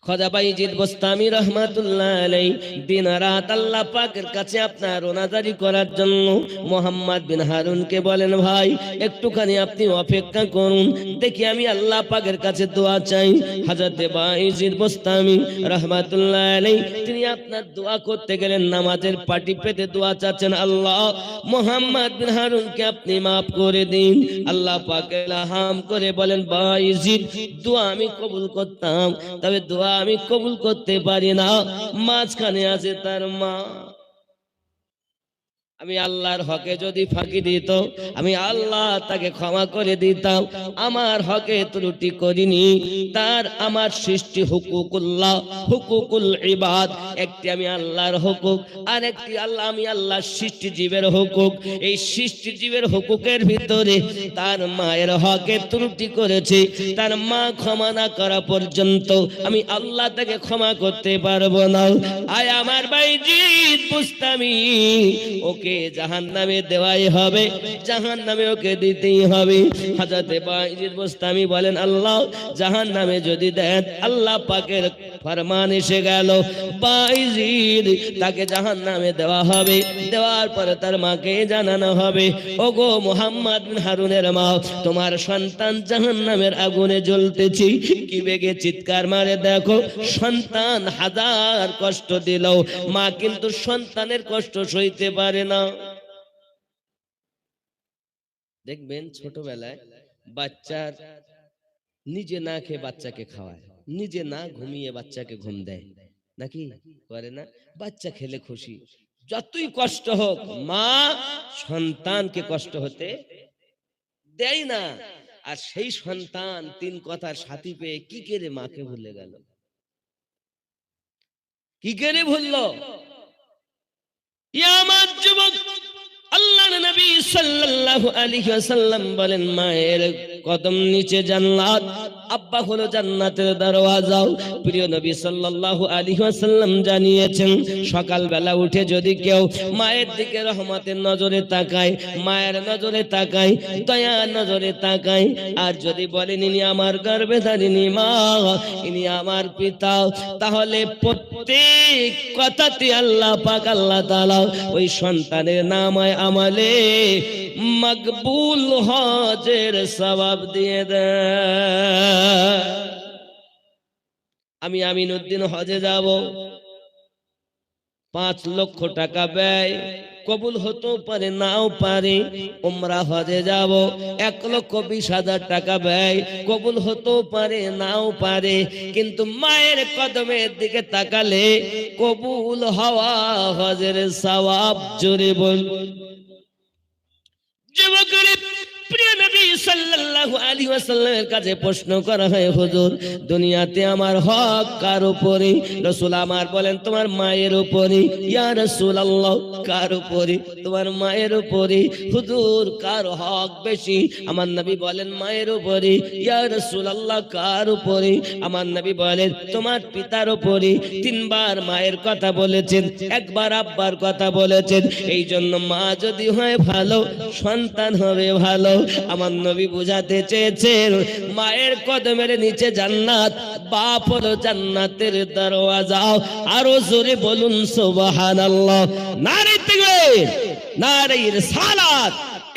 খাজা বাইজিদ বোস্তামি রহমাতুল্লাহ আলাইহি দিন রাত আল্লাহ পাকের কাছে আপনার রোনাজারি করার জন্য মোহাম্মদ বিন হারুনকে বলেন, ভাই একটুখানি আপনি অপেক্ষা করুন, দেখি আমি আল্লাহ পাকের কাছে দোয়া চাই। হযরতে বাইজিদ বোস্তামি রহমাতুল্লাহ আলাইহি তিনি আপনার দোয়া করতে গেলেন, নামাজের পাটি পেতে দোয়া চাচ্ছেন, আল্লাহ মোহাম্মদ বিন হারুনকে আপনি মাফ করে দিন। আল্লাহ পাক ইলহাম করে বলেন, বাইজিদ দোয়া আমি কবুল করতাম, তবে দোয়া আমি কবুল করতে পারি না, মাঝখানে আছে তার মা। আমি আল্লাহর হকে যদি ফাঁকি দিত, আমি আল্লাহ তাকে ক্ষমা করে দিতাম। আমার হকে ত্রুটি করিনি, তার আমার সৃষ্টি হুকুকুল্লাহ, হুকুকুল ইবাদ, একটি আমি আল্লাহর হুকুক, আর একটি আমি আল্লাহর সৃষ্টি জীবের হুকুক। এই সৃষ্টি জীবের হুকুকের ভিতরে তার মায়ের হকে ত্রুটি করেছে, তার মা ক্ষমা না করা পর্যন্ত আমি আল্লাহ তাকে ক্ষমা করতে পারবো না। আয় আমার বাইজিদ বোস্তামি, ওকে জাহান্নামে দেওয়াই হবে, জাহান্নামে ওকে দিতেই হবে। হযরতে বাইজিদ বোস্তামি বলেন, আল্লাহ জাহান্নামে যদি দেন, আল্লাহ পাকের ফরমান এসে গেল, বাইজিদ তাকে জাহান্নামে দেওয়া হবে। দেওয়ার পরে তার মাকে জানানো হবে, ওগো মুহাম্মদ বিন হারুনের মা, তোমার সন্তান জাহান্নামের আগুনে জ্বলতেছে। কি বেগে চিৎকার মারে দেখো, সন্তান হাজার কষ্ট দিলেও মা কিন্তু সন্তানের কষ্ট সইতে পারে না। দেখবেন ছোটবেলায় বাচ্চার নিজে না খেয়ে বাচ্চাকে খাওয়ায়, নিজে না ঘুমিয়ে বাচ্চাকে ঘুম দেয়, নাকি করে না? বাচ্চা খেলে খুশি, যতই কষ্ট হোক মা সন্তানকে কষ্ট হতে দেয় না। আর সেই সন্তান তিন কথার সাথী পেয়ে কি করে মাকে ভুলে গেল, কি করে ভুললো? ইয়া আমার যুবক, আল্লাহর নবী সাল্লাল্লাহু আলাইহি ওয়াসাল্লাম বলেন, মায়ের কদম নিচে জান্নাত, আব্বা হলো জান্নাতের দরওয়াজা। প্রিয় নবী সাল্লাল্লাহু আলাইহি ওয়াসাল্লাম জানিয়েছেন, সকালবেলা উঠে যদি কেউ মায়ের দিকে রহমতের নজরে তাকায়, মায়ের নজরে তাকায়, দয়ার নজরে তাকায়, আর যদি বলেন ইনি আমার গর্ভধারিণী মা, ইনি আমার পিতা, তাহলে প্রত্যেক কথাতে আল্লাহ পাক আল্লাহ তাআলা ওই সন্তানের নামায় আমলে মকবুল হজের সওয়াব দিয়ে দেয়। আমি আমিনউদ্দিন হজে যাব, 5 লক্ষ টাকা ব্যয়, কবুল হতেও পারে নাও পারে। উমরা হজে যাব, 1,20,000 টাকা ব্যয়, কবুল হতেও পারে নাও পারে। কিন্তু মায়ের কদমের দিকে তাকালে কবুল হওয়া হজের সওয়াব, জোরে বল। যুবকের প্রিয় নবী সাল্লাল্লাহু আলাইহি ওয়াসাল্লামের কাছে প্রশ্ন করা হয়, হুজুর দুনিয়াতে আমার হক কার উপরে? রাসূল আমার বলেন, তোমার মায়ের উপরে। ইয়া রাসূলুল্লাহ, কার উপরে? তোমার মায়ের উপরে। হুজুর কার হক বেশি? আমার নবী বলেন, মায়ের উপরে। ইয়া রাসূলুল্লাহ, কার উপরে? আমার নবী বলেন, তোমার পিতার উপরে। 3 বার মায়ের কথা বলেছেন, 1 বার আব্বার কথা বলেছেন। এই জন্য মা যদি হয় ভালো, সন্তান হবে ভালো। আমার নবী বুঝাতে চেয়েছেন, মায়ের কদমের নিচে জান্নাত, বাপ হলো জান্নাতের দরওয়াজা। আরো জোরে বলুন সুবহানাল্লাহ। নারে তাকবীর, নারে রিসালাত।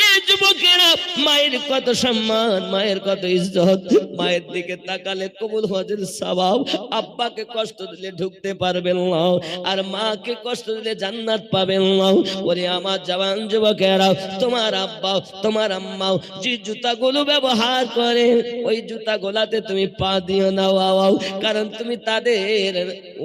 এই যুবকেরা, মায়ের কত সম্মান, মায়ের কত ইজ্জত, মায়ের দিকে তাকালে কবুল হজের সওয়াব। আব্বাকে কষ্ট দিলে ঢুকতে পারবেন না, আর মাকে কষ্ট দিলে জান্নাত পাবেন না। ওরে আমার জওয়ান যুবকেরা, তোমার আব্বা তোমার আম্মা যে জুতাগুলো ব্যবহার করে, ওই জুতাগুলাতে তুমি পা দিও না, কারণ তুমি তাদের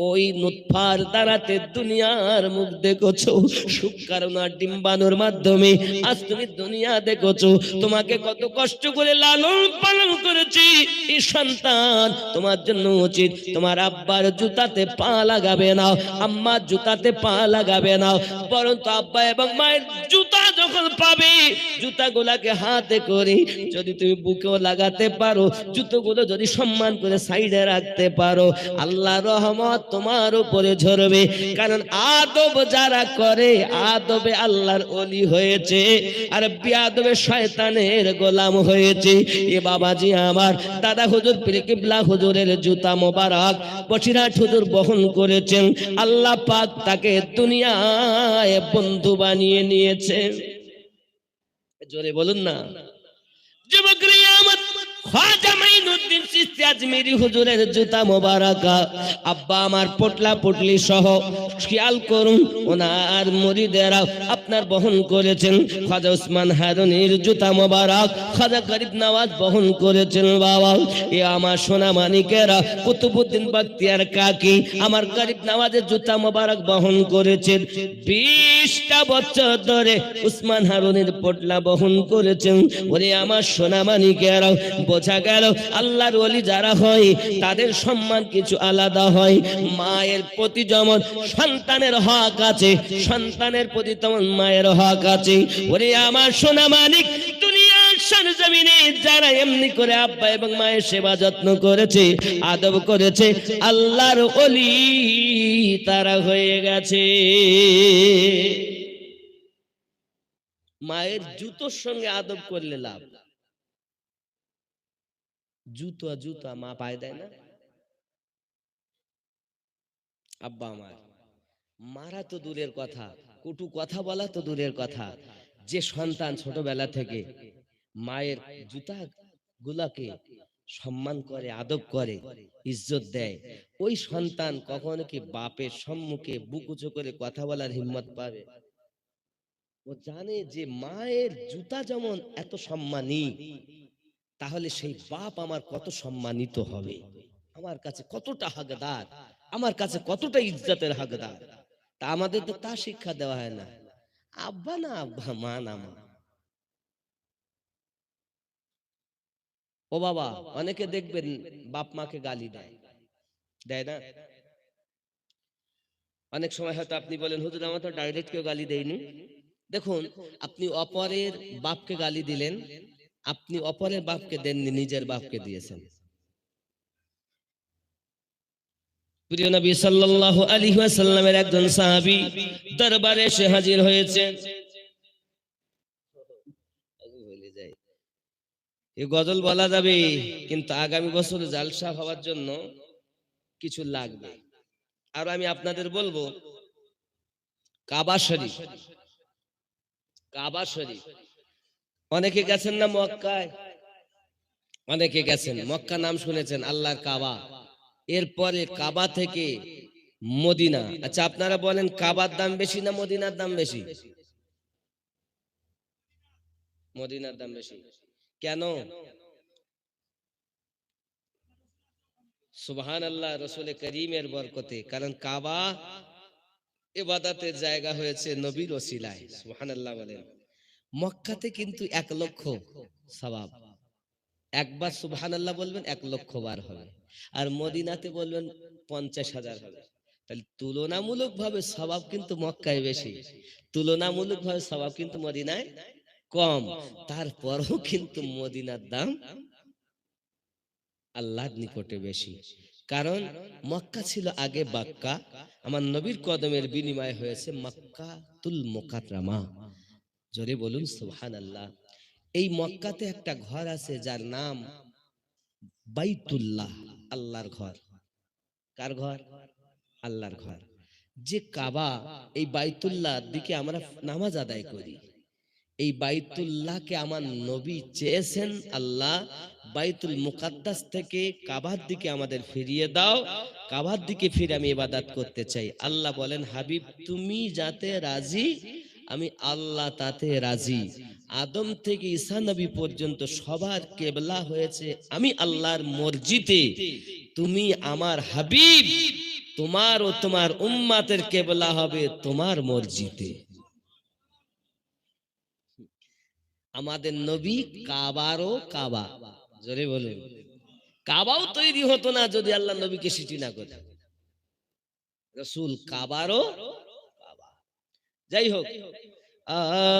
ওই নুতফার দ্বারাতে দুনিয়ার মুখ দেখেছো। শুক্রাণু ডিম্বাণুর মাধ্যমে আজ তুমি দুনিয়া দেখেছো। তোমাকে কত কষ্ট করে লালন পালন করেছি। এই সন্তান তোমার জন্য উচিত তোমার আব্বার জুতাতে পা লাগাবে না, আম্মার জুতাতে পা লাগাবে না, বরং আব্বা এবং মায়ের জুতা যখন পাবে, জুতাগুলাকে হাতে করে যদি তুমি বুকেও লাগাতে পারো, জুতোগুলো যদি সম্মান করে সাইডে রাখতে পারো, আল্লাহর রহমত তোমার উপরে ঝরবে। কারণ আদব যারা করে, আদবে আল্লাহর ওলি হয়েছে। আর বিয়াদবে শয়তানের গোলাম হয়েছে। এ বাবাজি আমার দাদা হুজুর পীর কিবলা হুজুরের জুতা মোবারক বসিরহাট হুজুর বহন করেছেন। আল্লাহ পাক তাকে দুনিয়ায় বন্ধু বানিয়ে নিয়েছে। জোরে বলুন না যুবকরা আমার। খাজা মাইনুদ্দিন চিশতি আজমিরি হুজুরের জুতা মোবারকা আব্বা আমার পটলা পটলি সহ খেয়াল করুন ওনার মুরিদেরা আপনার বহন করেছেন। খাজা উসমান হারুনির জুতা মোবারক খাজা গরিব নওয়াজ বহন করেছেন। বাবা এ আমার সোনা মানিকেরা কুতুবউদ্দিন বখতিয়ার কাকি আমার গরিব নওয়াজের জুতা মোবারক বহন করেছেন। 20টা বছর ধরে উসমান হারুনির পটলা বহন করেছেন। ওরে আমার সোনা মানিকেরা বোঝা গেল আল্লাহর ওলি যারা হয় তাদের সম্মান কিছু আলাদা হয়। মায়ের প্রতি যেমন সন্তানের হক আছে, সন্তানের প্রতি তেমন মায়ের হক আছে। ওরে আমার সোনা মানিক দুনিয়ার সরজমিনে যারা এমনি করে আব্বা এবং মায়ের সেবা যত্ন করেছে, আদব করেছে, আল্লাহর ওলি তারা হয়ে গেছে। মায়ের জুতোর সঙ্গে আদব করলে লাভ। জুতা জুতা মা পায় দেয় না। আব্বা আমার মারা তো দূরের কথা, কটু কথা বলা তো দূরের কথা, যে সন্তান ছোটবেলা থেকে মায়ের জুতা গুলাকে সম্মান করে, আদব করে, ইজ্জত দেয়, ওই সন্তান কখনো কি বাপের সম্মুখে বুক উঁচু করে কথা বলার হিম্মত পাবে? ও জানে যে মায়ের জুতা যেমন এত সম্মানী, তাহলে সেই বাপ আমার কত সম্মানিত হবে, আমার কাছে কতটা হকদার, আমার কাছে কতটা ইজ্জতের হকদার। তা আমাদের তো তা শিক্ষা দেওয়া হয় না। আব্বা না আব্বা, মা না মা। ও বাবা, অনেকে দেখবেন বাপ মাকে গালি দেয়, দেয় না? অনেক সময় হয়তো আপনি বলেন হুজুর আমার তো ডাইরেক্ট কেউ গালি দেয়নি। দেখুন, আপনি অপরের বাপকে গালি দিলেন, আপনি অপরের বাপকে দেননি, নিজের বাপকে দিয়েছেন। প্রিয় নবী সাল্লাল্লাহু আলাইহি ওয়াসাল্লামের একজন সাহাবী দরবারে এসে হাজির হয়েছে। এই গজল বলা যাবে, কিন্তু আগামী বছর জালসা হওয়ার জন্য কিছু লাগবে। আর আমি আপনাদের বলবো কাবা শরীফ, কাবা শরীফ অনেকে গেছেন না মক্কায়? অনেকে গেছেন, মক্কা নাম শুনেছেন, আল্লাহর কাবা। এরপরে কাবা থেকে মদিনা। আচ্ছা আপনারা বলেন কাবার দাম বেশি না মদিনার দাম বেশি? মদিনার দাম বেশি। কেন? সুবহানাল্লাহ, রাসূল করিমের বরকতে। কারণ কাবা ইবাদতের জায়গা হয়েছে নবীর ওসিলায়। সুবহানাল্লাহ বলেন। মক্কাতে কিন্তু 1 লক্ষ সওয়াব, একবার সুবহানাল্লাহ বলবেন 1 লক্ষ বার হবে, আর মদিনাতে বলবেন 50,000 হবে। তাহলে তুলনামূলক ভাবে সওয়াব কিন্তু মক্কায় বেশি, তুলনামূলক ভাবে সওয়াব কিন্তু মদিনায় কম। তারপরও কিন্তু মদিনার দাম আল্লাহর নিকটে বেশি। কারণ মক্কা ছিল আগে বাক্কা, আমার নবীর কদমের বিনিময় হয়েছে মক্কাতুল মুকাররমা। জোরে বলুন সুবহানাল্লাহ। এই মক্কাতে একটা ঘর আছে যার নাম বাইতুল্লাহ, আল্লাহর ঘর। কার ঘর? আল্লাহর ঘর। যে কাবা, এই বাইতুল্লাহর দিকে আমরা নামাজ আদায় করি, এই বাইতুল্লাহকে আমার নবী চেয়েছেন, আল্লাহ বাইতুল মুকাদ্দাস থেকে কাবার দিকে আমাদের ফিরিয়ে দাও, কাবার দিকে ফিরে আমি ইবাদত করতে চাই। আল্লাহ বলেন, হাবিব তুমি যাতে রাজি, আমি আল্লাহ তাতে রাজি। আদম থেকে ঈসা নবী পর্যন্ত সবার কেবলা হয়েছে আমি আল্লাহর মর্জিতে। তুমি আমার হাবিব, তোমার ও তোমার উম্মাতের কেবলা হবে তোমার মর্জিতে। আমাদের নবী কাবারও কাবা। জোরে বলুন। কাবাও তৈরি হতো না যদি আল্লাহ নবীকে সিটি না করে। রাসূল কাবারও কাবা। যাই হোক,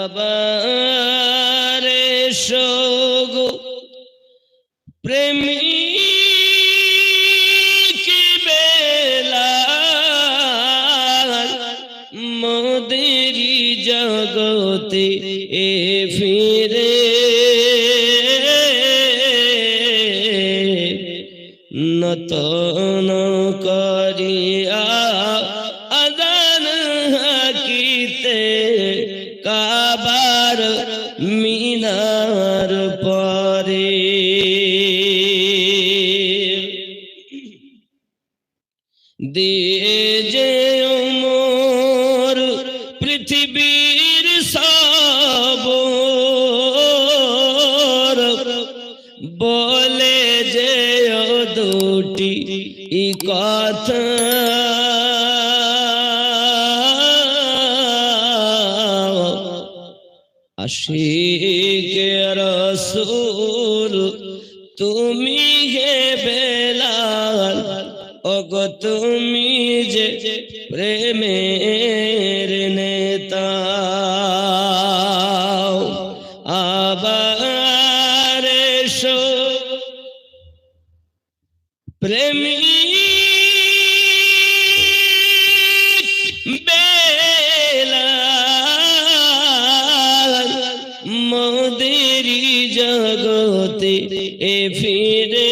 আবার এসো গো প্রেমিক বেলা, মোদেরি জগতে এ করিয়া আযান হাকিতে কাবার মিনার পরে দিয়ে যে মোর পৃথিবীর সব বলে যে দুটি কথা আশিকে রাসূল তুমি হে বেলাল ওগো তুমি যে প্রেমের নেতা আবার এসো প্রেমী বেলাল মোদেরি জগতে এ ফিরে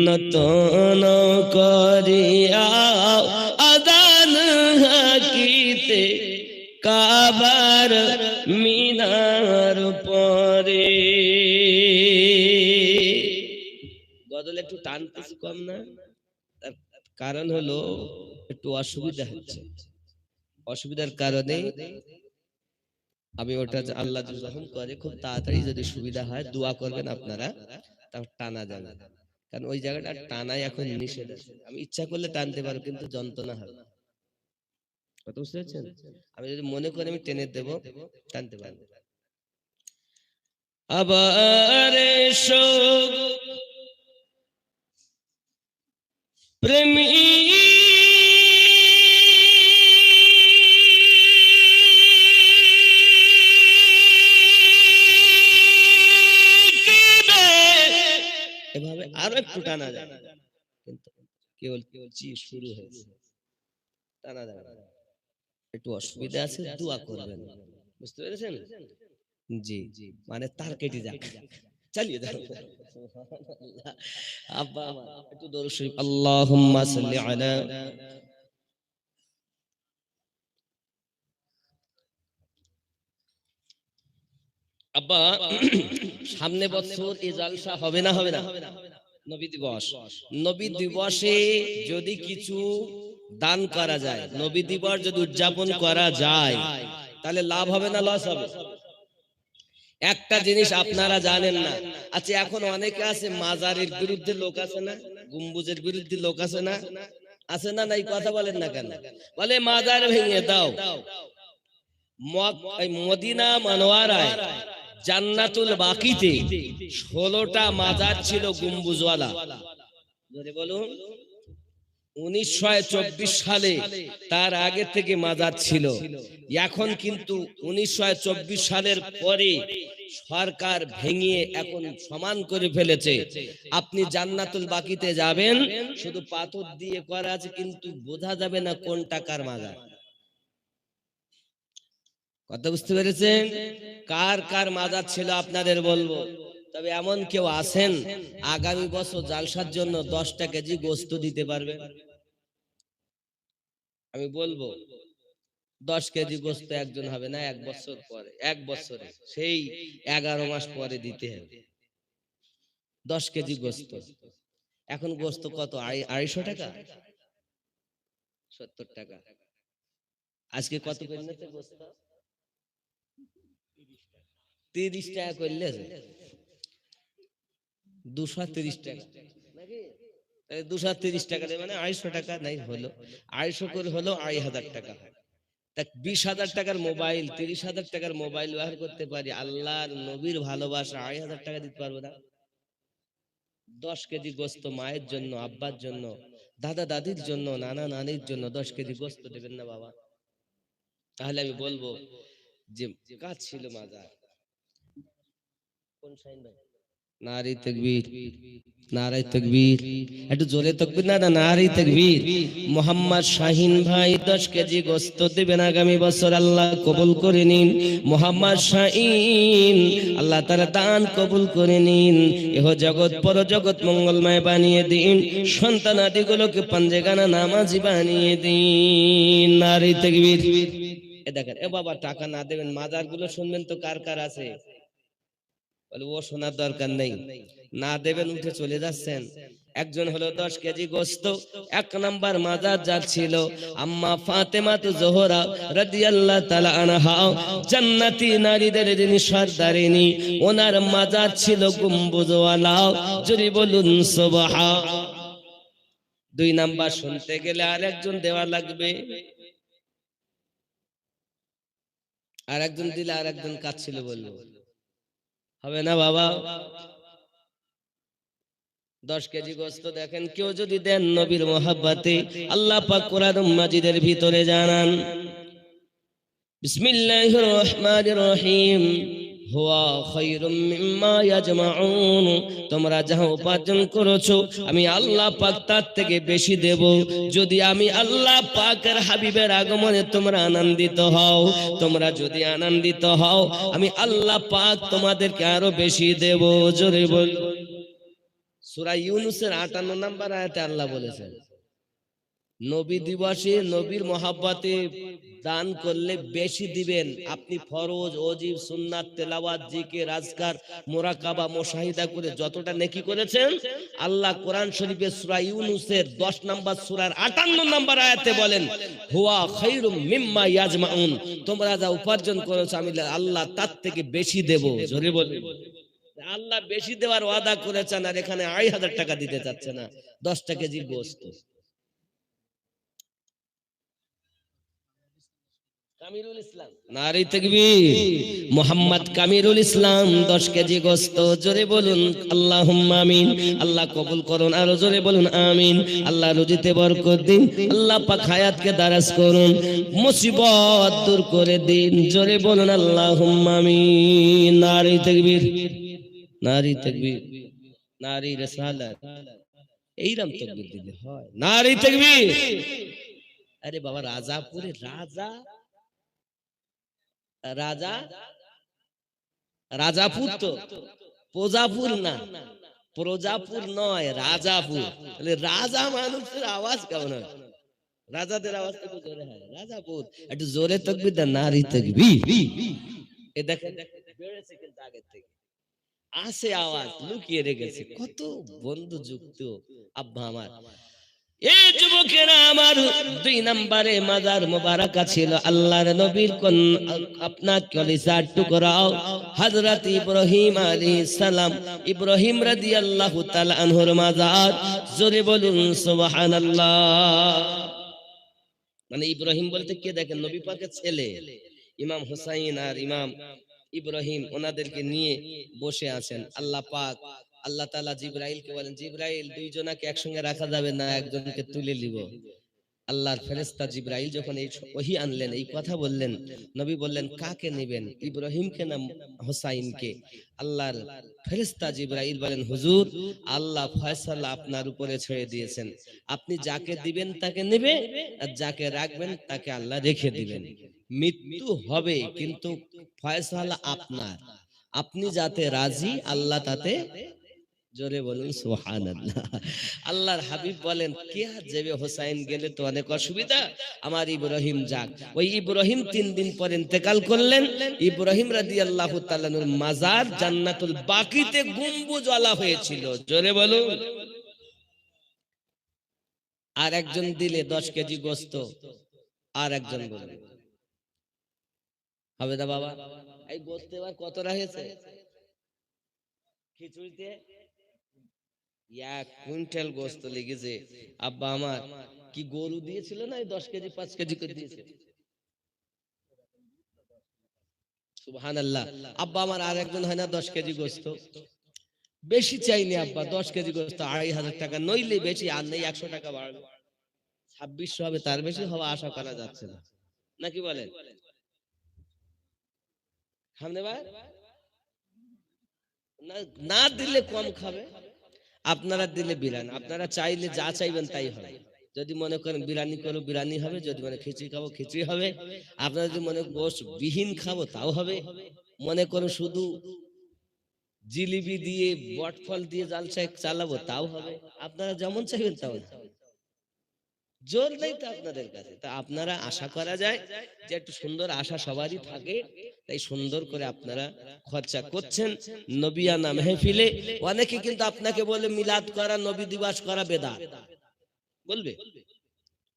নতন করিয়া আযান হাকিতে কাবার মিনার পরে গজল একটু টানতেছি কম না, তার কারণ হলো একটু অসুবিধা হচ্ছে, অসুবিধার কারণে আমি ওটা আল্লাহ যদি রহম করে খুব তাড়াতাড়ি যদি সুবিধা হয় দোয়া করবেন আপনারা, তারপর টানা যাবে। কারণ ওই জায়গাটা টানাই এখন নিষেধ আছে, আমি ইচ্ছা করলে টানতে পারবো কিন্তু যন্ত্রণা হবে। কথা বুঝতে পারছেন? আমি যদি মনে করি আমি টেনে দেবো টানতে পারবো। আবার এসো প্রেমী এভাবে আরো একটু টানা যায়, কিন্তু কেবল শুরু হয়েছে, টানা যায় একটু অসুবিধা আছে, দোয়া করবেন। বুঝতে পেরেছেন? জি, মানে তার কেটে যাক, চালিয়ে দাও। আব্বা আমার একটু দরুদ শরীফ আল্লাহুম্মা সাল্লি আলা আব্বা সামনে বছর এই জালসা হবে না হবে না? নবী দিবস, নবী দিবসে যদি কিছু দান করা যায়, নবী দিবস যদি উদযাপন করা যায় তাহলে লাভ হবে না লস হবে? একটা জিনিস আপনারা জানেন না, আচ্ছা এখন অনেকে আছে মাজারের বিরুদ্ধে লোক আছে না, গম্বুজের বিরুদ্ধে লোক আছে না, আছে না? নাই কথা বলেন না কেন? বলে মাজার ভেঙে দাও। মদিনা মনোয়ারায় জান্নাতুল বাকিতে 16টা মাজার ছিল গম্বুজওয়ালা। বলুন 1924 সালে তার আগে থেকে মাজার ছিল, এখন কিন্তু 1924 সালের পরে সরকার ভেঙে এখন সমান করে ফেলেছে। আপনি জান্নাতুল বাকিতে যাবেন, শুধু পাথর দিয়ে করা আছে কিন্তু বোঝা যাবে না কোন টাকার মাজার। কথা বুঝতে পেরেছেন? কার কার মাজার ছিল আপনাদের বলবো, তবে এমন কেউ আছেন আগামী বছর জালসার জন্য 10টা কেজি গোস্ত দিতে পারবে? আমি বলবো 10 কেজি গোস্ত একজন হবে না, 1 বছর পরে, 1 বছরে সেই 11 মাস পরে দিতে হবে 10 কেজি গোস্ত। এখন গোস্ত কত? 250 টাকা, 70 টাকা। আজকে কত করে নিতে গোস্ত? 30 টাকা করলে 230 টাকা নাকি? 230 টাকা মানে 250 টাকা নাই হলো, 250 করে হলো 2,500 টাকা। 20,000 টাকার মোবাইল, 30,000 টাকার মোবাইল ব্যবহার করতে পারি, আল্লাহর নবীর ভালোবাসা 2,500 টাকা দিতে পারবো না? 10 কেজি গোস্ত মায়ের জন্য, আব্বার জন্য, দাদা দাদির জন্য, নানা নানির জন্য 10 কেজি গোস্ত দেবেন না বাবা? তাহলে আমি বলবো যে কাজ ছিল মাজার। কোন শাইন ভাই? নারী তাকবীর, নারায়ে তাকবীর, একটু জোরে তাকবীর না, নারায়ে তাকবীর। মোহাম্মদ শাহিন ভাই 10 কেজি গোশত দিবেন আগামী বছর, আল্লাহ কবুল করে নিন। মোহাম্মদ শাহিন, আল্লাহ তাআলা দান কবুল করে নিন, এহ জগৎ পর জগৎ মঙ্গলময় বানিয়ে দিন, সন্তানাদিগুলোকে পাঞ্জেগানা নামাজি বানিয়ে দিন। নারায়ে তাকবীর। এ দেখেন, এ বাবা টাকা না দেবেন, মাজারগুলো শুনবেন তো কার কার আছে, বলে ও শোনার দরকার নেই, না দেবেন উঠে চলে যাচ্ছেন। একজন হলো 10 কেজি গোশত, 1 নাম্বার মাজার যার ছিল আম্মা ফাতেমা জোহরা রাদিয়াল্লাহু তাআলা আনহা, জান্নাতি নারীদের যিনি সর্দারিনী, ওনার মাজার ছিল গম্বুজওয়ালা। যদি বলুন সুবহান। 2 নাম্বার শুনতে গেলে আরেকজন দেওয়া লাগবে, আরেকজন দিলে আরেকজন কাচ্ছিল বলবো, হবে না বাবা। 10 কেজি গোশত দেখেন, কেউ যদি দেন নবীর মহব্বতে, আল্লাহ পাক কোরআন মাজিদের ভিতরে জানান, বিসমিল্লাহির রহমানির রহিম, হুয়া খায়রুম মিম্মা ইয়াজমাউন, তোমরা যা উপার্জন করেছো আমি আল্লাহ পাক তার থেকে বেশি দেব, যদি আমি আল্লাহ পাকের হাবিবের আগমনে তোমরা আনন্দিত হও। তোমরা যদি আনন্দিত হও, আমি আল্লাহ পাক তোমাদেরকে আরো বেশি দেব। জোরে বল। সূরা ইউনূসের 58 নম্বর আয়াতে আল্লাহ বলেছেন, নবী দিবসে নবীর মহব্বতে দান করলে বেশি দিবেন। আপনি ফরজ, ওয়াজিব, সুন্নাত, তেলাওয়াত, জিকির, আজকার, মুরাকাবা, মুশাহিদা করে যতটা নেকি করেছেন, আল্লাহ কোরআন শরীফের সূরা ইউনূসের 10 নম্বর সূরার 58 নম্বর আয়াতে বলেন, হুয়া খায়রুম মিম্মা ইয়াজমাউন, তোমরা যা উপার্জন করেছো আমি আল্লাহ তার থেকে বেশি দেব। জোরে বলুন। আল্লাহ বেশি দেওয়ার ওয়াদা করেছেন, আর এখানে 2,500 টাকা দিতে চাচ্ছে না 10 কেজি গোশত। কামিরুল ইসলাম, নারায়ে তাকবীর। মোহাম্মদ কামিরুল ইসলাম 10 কেজি গোশত। জোরে বলুন আল্লাহুম্মা আমিন। আল্লাহ কবুল করুন, আর জোরে বলুন আমিন। আল্লাহ রুজিতে বরকত দিন, আল্লাহ পাক হায়াতকে দারাজ করুন, মুসিবত দূর করে দিন। জোরে বলুন আল্লাহুম্মা আমিন। নারায়ে তাকবীর, নারায়ে তাকবীর, নারায়ে রিসালাত। এইরকম তাকবীর দিলে হয়। নারায়ে তাকবীর। আরে বাবা, রাজাপুরে রাজা, রাজা, রাজাপুর তো প্রজাপুর না, প্রজাপুর নয়, রাজাপুর। তাহলে রাজা মানুষের আওয়াজ কেমন হয়? রাজাদের আওয়াজ তো জোরে হয়, রাজাপুর। একটু জোরে তাকবীর দেন, নারায়ে তাকবীর। এ দেখেন বেড়েছে কিন্তু আগের থেকে, আসে আওয়াজ, লুকিয়ে রেখেছে। কত বন্ধু যুক্ত আব্বা আমার। এই যুবকেরা আমার, 2 নম্বরে মাজার মোবারকা ছিল আল্লাহর নবীর কোন আপনার কলিজার টুকরাও হযরত ইব্রাহিম আলাইহিস সালাম, ইব্রাহিম রাদিয়াল্লাহু তাআলা আনহুর মাজার। জোরে বলুন সুবহানাল্লাহ। মানে ইব্রাহিম বলতে কে দেখেন, নবী পাকের ছেলে ইমাম হুসাইন আর ইমাম ইব্রাহিম, ওনাদেরকে নিয়ে বসে আছেন। আল্লাহ পাক, আল্লাহ তাআলা জিবরাইলকে বলেন, জিবরাইল, 2 জনাকে একসঙ্গে রাখা যাবে না, একজনকে তুলে নিব। আল্লাহর ফেরেশতা জিবরাইল যখন এই ওহী আনলেন, এই কথা বললেন, নবী বললেন কাকে নেবেন, ইব্রাহিমকে না হুসাইনকে? আল্লাহর ফেরেশতা জিবরাইল বলেন, হুজুর, আল্লাহ ফয়সালা আপনার উপরে ছেড়ে দিয়েছেন, আপনি যাকে দিবেন তাকে নেবে, আর যাকে রাখবেন তাকে আল্লাহ রেখে দিবেন। মৃত্যু হবে কিন্তু ফয়সালা আপনার, আপনি যাতে রাজি আল্লাহ তাতে। জোরে বলুন সুবহানাল্লাহ। আল্লাহর হাবিব বলেন, কে আর যাবে, হোসাইন গেলে তো অনেক অসুবিধা, আমার ইব্রাহিম যাক। ওই ইব্রাহিম 3 দিন পর ইন্তেকাল করলেন। ইব্রাহিম রাদিয়াল্লাহু তাআলার মাজার জান্নাতুল বাকিতে গম্বুজওয়ালা হয়েছিল। জোরে বলুন। আর একজন দিলে 10 কেজি গোশত, আর একজন বলে হবে না বাবা। এই গোশত এবার কত রয়েছে খিচুড়িতে? 1 কুইন্টাল গোশত লেগেছে। আব্বা আমার কি গরু দিয়েছিল না, 10 কেজি 5 কেজি করে দিয়েছে? সুবহানাল্লাহ। আব্বা আমার আর একজন হয় না 10 কেজি গোশত, বেশি চাইনি আব্বা, 10 কেজি গোশত 2,500 টাকা, নইলে বেশি, আর নেই 100 টাকা বাড়বে, 2600 হবে, তার বেশি হওয়া আশা করা যাচ্ছে না, নাকি বলেন? সামনে ভাই না, না দিলে কম খাবে, আপনারা দিলে বিরিয়ানি, আপনারা চাইলে যা চাইবেন তাই হবে। যদি মনে করেন বিরিয়ানি করো বিরিয়ানি হবে, যদি মনে খিচুড়ি খাবো খিচুড়ি হবে, আপনারা যদি মনে গোশ বিহীন খাবো তাও হবে, মনে করো শুধু জিলিপি দিয়ে বটফল দিয়ে জাল চালাবো তাও হবে, আপনারা যেমন চাইবেন তাও হবে। জোর নেই তো আপনাদের কাছে। তা আপনারা আশা করা যায় যে একটু সুন্দর আশা সবারই থাকে, তাই সুন্দর করে আপনারা খরচা করছেন। নবিয়ানা মেহফিলে অনেকে কিন্তু আপনাকে বলে মিলাদ করা, নবী দিবস করা বেদাত বলবে,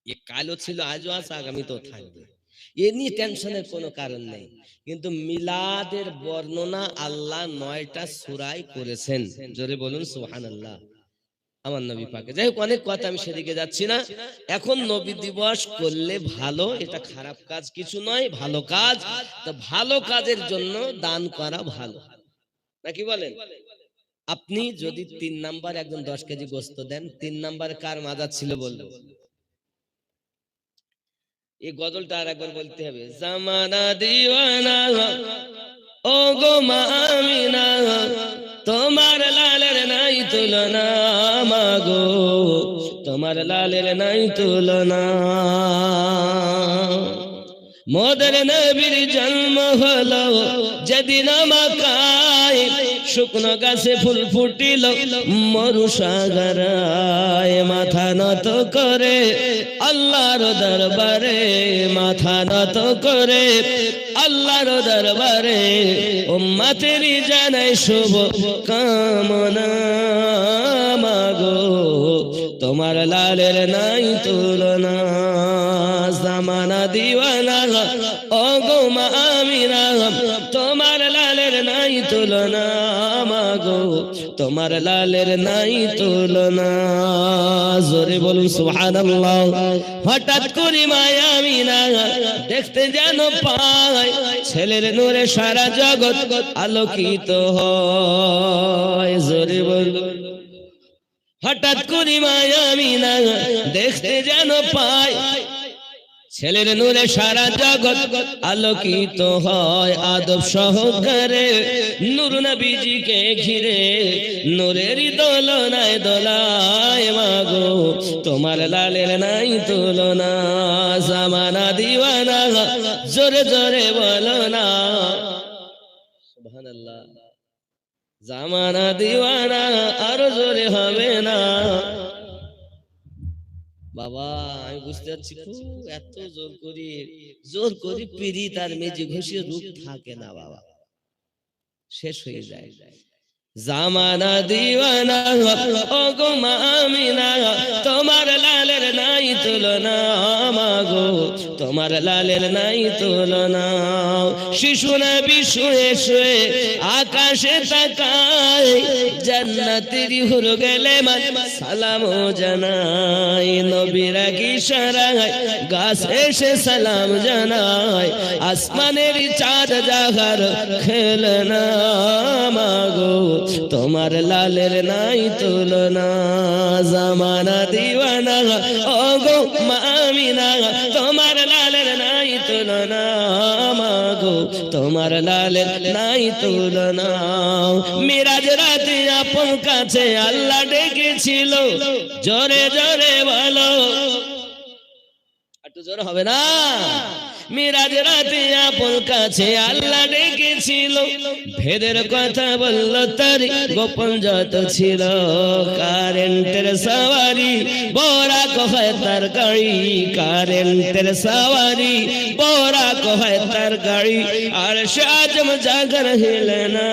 এ কালও ছিল আজও আছে আগামীতেও থাকবে, এ নিয়ে টেনশনের কোনো কারণ নেই। কিন্তু মিলাদের বর্ণনা আল্লাহ 9টা সূরায় করেছেন, জোরে বলুন সুবহানাল্লাহ আমার নবী পাকে। যাই হোক, অনেক কথা, আমি সেদিকে যাচ্ছি না। এখন নবী দিবস করলে ভালো, এটা খারাপ কাজ কিছু নয়, ভালো কাজ। তো ভালো কাজের জন্য দান করা ভালো, নাকি বলেন? আপনি যদি 3 নাম্বার একজন 10 কেজি গোস্ত দেন, 3 নাম্বার কার মাজার ছিল বললো? এই গজলটা আর একবার বলতে হবে। জামানা দিওয়ানা ও গো মা আমিনা, তোমার লালের নাই তুলনা, মাগো তোমার লালের নাই তুলনা। মোদের নবীর জন্ম হলো যেদিন মক্কায়, শুকনো গাছে ফুল ফুটিল মরু সাগরায়, মাথা নত করে আল্লাহর দরবারে, মাথা নত করে আল্লাহর দরবারে, উম্মতেরই জানাই শুভ কামনা, মাগো তোমার লালের নাই তুলনা। জামানা দিওয়ানা ও গো মা আমিনা, তোমার লালের নাই তুলনা, মাগো তোমার লালের নাই তুলনা। জোরে বলুন সুবহানাল্লাহ। হঠাৎ করে মা আমিনা দেখতে যেন পায়, ছেলের নূরে সারা জগৎ আলোকিত হয়। জোরে বলুন। হঠাৎ করে মা আমিনা দেখতে যেন পায়, ছেলের নূরে সারা জগৎ আলোকিত হয়। আদব সহকারে নূর নবীজিকে ঘিরে নূরের দোলনায় দোলায়, মাগো তোমার লালের নাই তুলনা। জামানা দিওয়ানা জোরে জোরে বলো না সুবহানাল্লাহ। জামানা দিওয়ানা আরো জোরে হবে না। বাবা আমি বুঝতে পারছি, এত জোর করি পিড়ি তার মেজি ঘষে রূপ থাকে না বাবা, শেষ হয়ে যায়। জামানা দিওয়ানা ও গো মা আমিনা, তোমার লালের নাই তুলনা, মাগো তোমার লালের নাই তুলনা। শিশু নবী শুয়ে শুয়ে আকাশে তাকায়, জান্নাতের হুর গেলে সালাম জানাই, নবীরা কি ইশারায় গাছ এসে সালাম জানায়, আসমানের চাঁদ জাগার খেলনা, মাগো তোমার লালের নাই তুলনা। জামানা দিওয়ানা ও গো মা আমিনা, তোমার লালের নাই তুলনা, মাগো তোমার লালের নাই তুলনা। মিরাজ রাতে আপন কাছে আল্লাহ ডেকেছিল, জোরে জোরে বলো, একটু জোরে হবে না? মিরাজ রাতে আপন কাছে আল্লাহ ডেকেছিল, ভেদের কথা বলল তার গোপন যত ছিল। কারেন্টের সওয়ারি বড়া কয় তার গাড়ি, কারেন্টের সওয়ারি বড়া কয় তার গাড়ি, আর সে আজম জাগর হিলে না,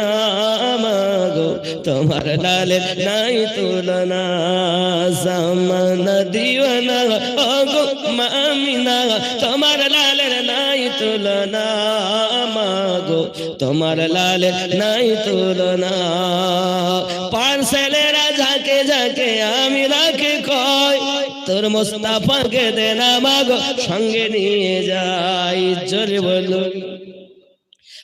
মাগো তোমার লালের নাই তুলনা। জামানা দিওয়ানা ও গো মা আমিনা, তোমার লালের নাই তুলনা, মাগো তোমার লালের নাই তুলনা। পার্সেলেরা ঝাঁকে ঝাঁকে আমিনাকে কয়, তোর মুস্তাফাকে দে না মাগো সঙ্গে নিয়ে যাই। জোরে বলুন।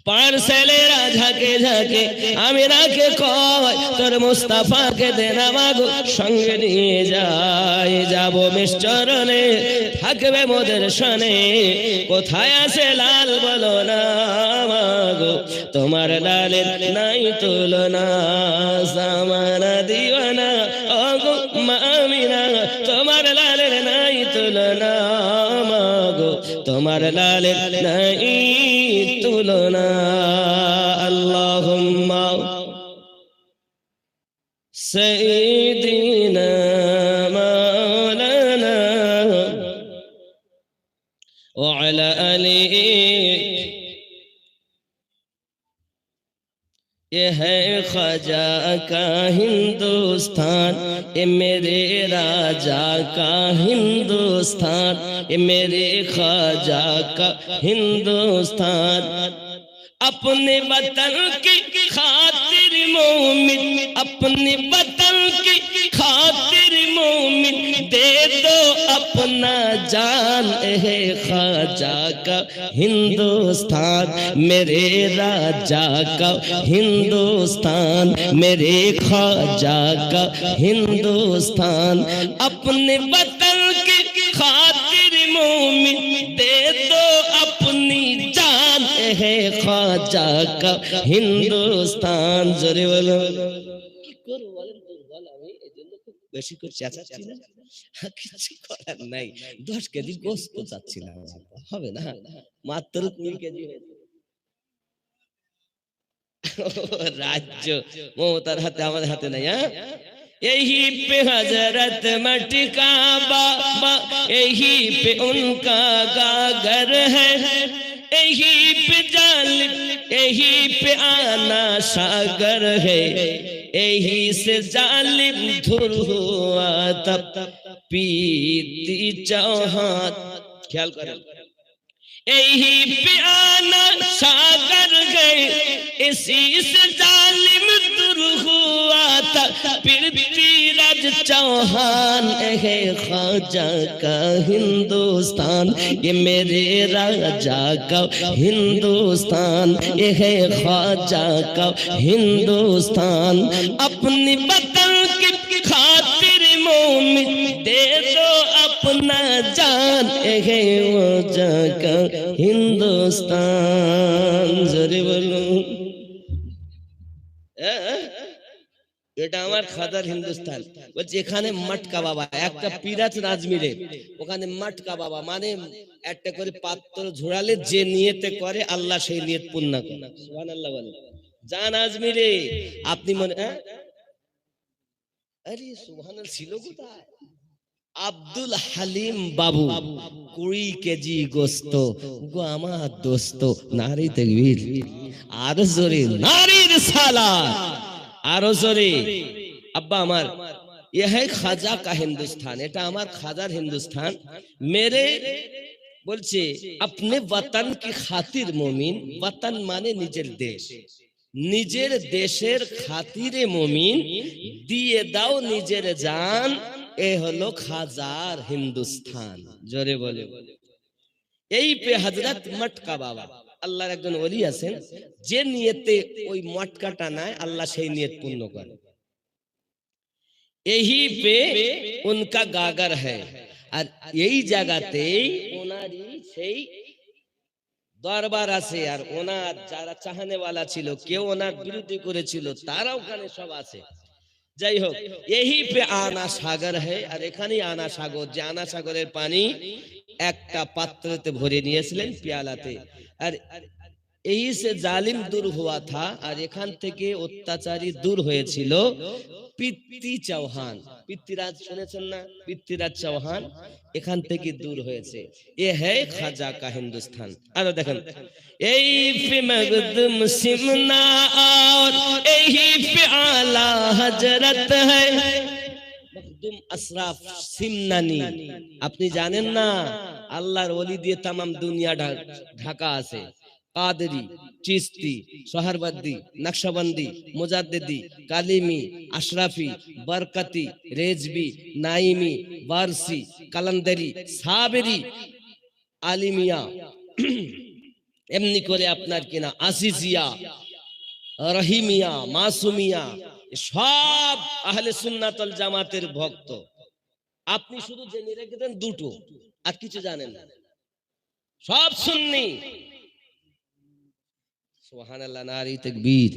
পার্সেলেরা ঝাঁকে ঝাঁকে আমিনাকে কয় তোর মুস্তাফাকে দে না মাগো সঙ্গে নিয়ে যাই যাব মিশ্রণে থাকবে মোদের সনে কোথায় আছে লাল বলো না মাগো তোমার লালের নাই তুলনা জামানা দিওয়ানা ওগো মা আমিনা তোমার লালের নাই তুলনা মাগো তোমার লালের নাই তুলনা আল্লাহুম্মা সাইয়্যিদিনা মাওলানা ওয়া আলা আলিহি ये है ख्वाजा का हिंदुस्तान ये मेरे राजा का हिंदुस्तान ये मेरे ख्वाजा का हिंदुस्तान अपने वतन की खातिर मोमिन अपने वतन की खातिर मोमिन दे दो अपना जान है ख्वाजा का हिंदुस्तान मेरे राजा का हिंदुस्तान मेरे ख्वाजा का हिंदुस्तान अपने वतन की खातिर मोमिन दे दो अपनी जान है ख्वाजा का हिंदुस्तान জোরে বলো কি করব বলেন দুর্বল আমি এজন্য খুব বেশি করে চেঁচাচ্ছি না কিছু করার নাই 10 কেজি গোশত চাচ্ছিলাম হবে না মাত্র 2 কেজি হয়েছে রাজ্য মমতার হাতে আমাদের হাতে নাই হ্যাঁ यही पे हजरत मटका बाबा यही पे उनका गागर है यही पे जालिम यही पे आना सागर है यही से जालिम धुर हुआ तब पीती चौहान ख्याल करें यही पे आना सागर गए इसी से जालिम दूर हुआ था फिर पीरज चौहान है ख्वाजा का हिंदुस्तान ये मेरे राजा का हिंदुस्तान ये है ख्वाजा का हिंदुस्तान अपनी वतन की खातिर मोमिन दे दो अपना जान है वो जगह हिंदुस्तान जरे बोलो এটা আমার খাদার হিন্দুস্তান বলছে এখানে মটকা বাবা একটা পিরাজ রাজমিরে ওখানে মটকা বাবা মানে একটা করে পাত্র ঝোড়ালে যে নিয়তে করে আল্লাহ সেই নিয়ত পূর্ণ করে সুবহানাল্লাহ বলে জান আজমিরে আপনি মনে আরে সুবহানাল্লাহ ছিল কোথায় আব্দুল হালিম বাবু 20 কেজি গোশত গো আমার দোস্ত নারী তাকবীর আর জোরে নারী রিসালাত আর জোরে আব্বা আমার ये है ख्वाजा का हिंदुस्तान এটা আমার খাজার হিন্দুস্তান मेरे বলছে अपने वतन की खातिर मोमिन वतन মানে নিজের দেশ নিজের দেশের খাতিরে মুমিন দিয়ে দাও নিজের জান এ হলো খাজার হিন্দুস্তান জোরে বলে এই পে হযরত মটকা বাবা আল্লাহর একজন ওলি আছেন যে নিয়তে ওই মটকাটা নাই আল্লাহ সেই নিয়ত পূর্ণ করে यही पे उनका गागर है আর এই জায়গাতেই ওনারই সেই দরবার আছে আর ওনার যারা চাহনে वाला ছিল কেউ ওনার বিরোধী করেছিল তারা ওখানে সব আছে যাই হোক यही पे आना सागर है আর এখানেই আনা সাগর যে আনা সাগরের পানি একটা পাত্রতে ভরে নিয়েছিলেন পেয়ালাতে আর यही से जालिम दूर हुआ था আর এখান থেকে অত্যাচারী দূর হয়েছিল পিত্তি চৌহান পিত্তিরাজ শুনেছেন না পিত্তিরাজ চৌহান এখান থেকে দূর হয়েছে এ है ख्वाजा का हिंदुस्तान আর দেখেন এই पे मखदूम सिमना और यही पे आला हजरत है मखदूम अशराफ सिमनानी আপনি জানেন না আল্লাহর ওলি দিয়ে तमाम দুনিয়া ঢাকা আছে कादरी चिश्ती सोहरवर्दी नक्शबंदी मुजाद्दिदी कालिमी अशराफी बरकती रेजबी नाइमी वारसी कलंदरी साबरी आलिमिया এমনি করে আপনার কিনা আসিজিয়া, রহিমিয়া, মাসুমিয়া সব আহলে সুন্নাত ওয়াল জামাতের ভক্ত। আপনি শুধু জেনে রেখেছেন দুটো, আর কিছু জানেন না, সব সুন্নি। সুবহানাল্লাহ, নারী তাকবীর।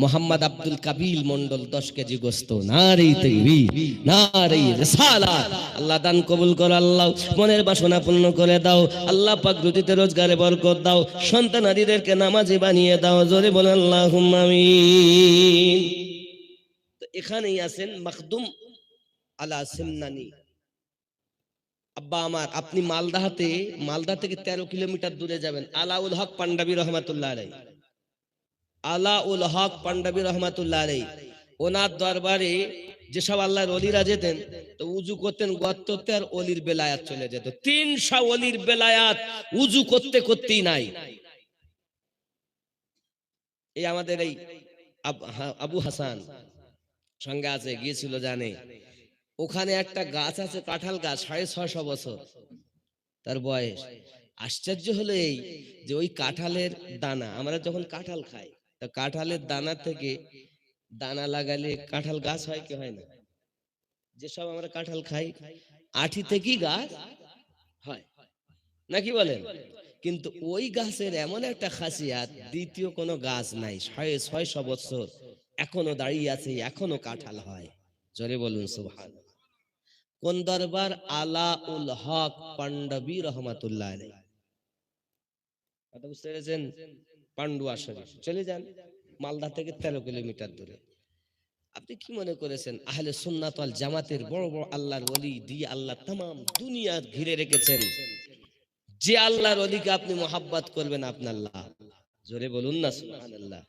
মোহাম্মদ আব্দুল কাবিল মন্ডল 10 কেজি গোস্ত, নারী তাকবীর, নারী রিসালাত। আল্লাহ দান কবুল করো, আল্লাহ মনের বাসনা পূর্ণ করে দাও, আল্লাহ পাক রুজিতে রোজগারে বরকত দাও, সন্তানাদিদেরকে নামাজি বানিয়ে দাও, জোরে বলেন আল্লাহুম্মা আমিন। তো এখানেই আছেন মখদুম আলা সিমনানি। আব্বা আমার, আপনি মালদা থেকে 13 কিলোমিটার দূরে যাবেন, আলাউল হক পাঞ্জাবি রহমাতুল্লাহ আলাইহি, আলাউল হক পাঞ্জাবি রহমাতুল্লাহ আলাইহি, ওনার দরবারে যেসব আল্লাহর ওলিরা যেতেন তো উজু করতেন গর্ততে, আর ওলির বেলায়াত চলে যেত। 300 ওলির বেলায়াত উজু করতে করতেই নাই। এই আমাদের এই আবু হাসান সঙ্গে আছে, গিয়েছিল জানে, ওখানে একটা গাছ আছে, কাঁঠাল গাছ, 650 বছর তার বয়স। আশ্চর্য হলো এই যে ওই কাঁঠালের দানা, আমরা যখন কাঁঠাল খাই তা কাঁঠালের দানা থেকে দানা লাগালে কাঁঠাল গাছ হয় কি হয় না? যেসব আমরা কাঁঠাল খাই আঠি থেকেই গাছ হয়, নাকি বলেন? কিন্তু ওই গাছের এমন একটা খাসিয়াত, দ্বিতীয় কোনো গাছ নাই, 650 বছর এখনো দাঁড়িয়ে আছে, এখনো কাঁঠাল হয়। জোরে বলুন সুবহানাল্লাহ। কোন দরবার? আলাউল হক পাঞ্জাবি রহমাতুল্লাহ আলাইহি। কথা বুঝতে পেরেছেন? পান্ডুয়া শরীফ চলে যান, মালদা থেকে 13 কিলোমিটার দূরে। আপনি কি মনে করেছেন আহলে সুন্নাত ওয়াল জামাতের বড় বড় আল্লাহর ওলি দিয়ে আল্লাহ तमाम দুনিয়া ঘিরে রেখেছেন? যে আল্লাহর ওলিকে আপনি মোহাব্বত করবেন, আপনার আল্লাহ। জোরে বলুন না সুবহানাল্লাহ।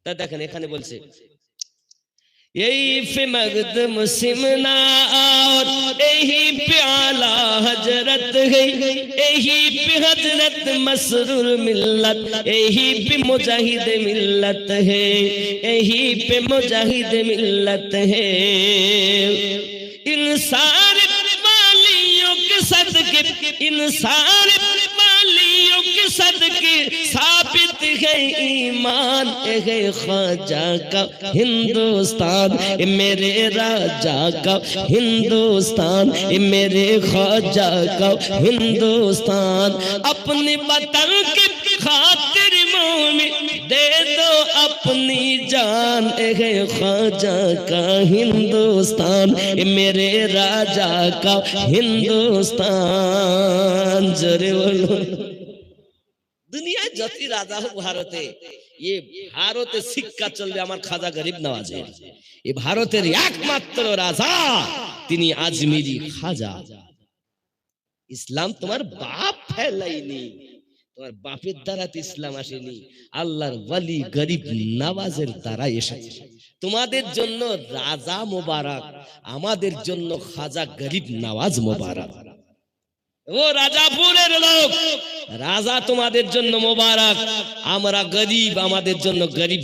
তা দেখেন এখানে বলছে, यही पे मगदम सिमना और यही पे आला हजरत है, यही पे हजरत मसरूर मिल्लत, यही पे मुजाहिद मिल्लत है, यही पे मुजाहिद मिल्लत है। इंसान वालियों के सदके, इंसान वालियों के सदके साबित है ईमान है ख्वाजा का हिंदुस्तान, मेरे राजा का हिंदुस्तान, मेरे ख्वाजा का हिंदुस्तान। अपने वतन के खातिर मोमिन दे दो अपनी जान, है ख्वाजा का हिंदुस्तान, मेरे राजा का हिंदुस्तान। जरे बोलो, দুনিয়ায় যতই রাজা হোক ভারতে, এ ভারতে শিক্ষা চলবে আমার খাজা গরিব নওয়াজের। এ ভারতের একমাত্র রাজা, তিনি আজমিরি খাজা। ইসলাম তোমার বাপ ফেলাইনি, তোমার বাপের দ্বারা ইসলাম আসেনি, আল্লাহর ওয়ালি গরিব নওয়াজের দ্বারা এসেছে। তোমাদের জন্য রাজা মোবারক, আমাদের জন্য খাজা গরিব নওয়াজ মোবারক। ও রাজাপুরের লোক, রাজা তোমাদের জন্য মোবারক, আমরা গরিব, আমাদের জন্য গরিব।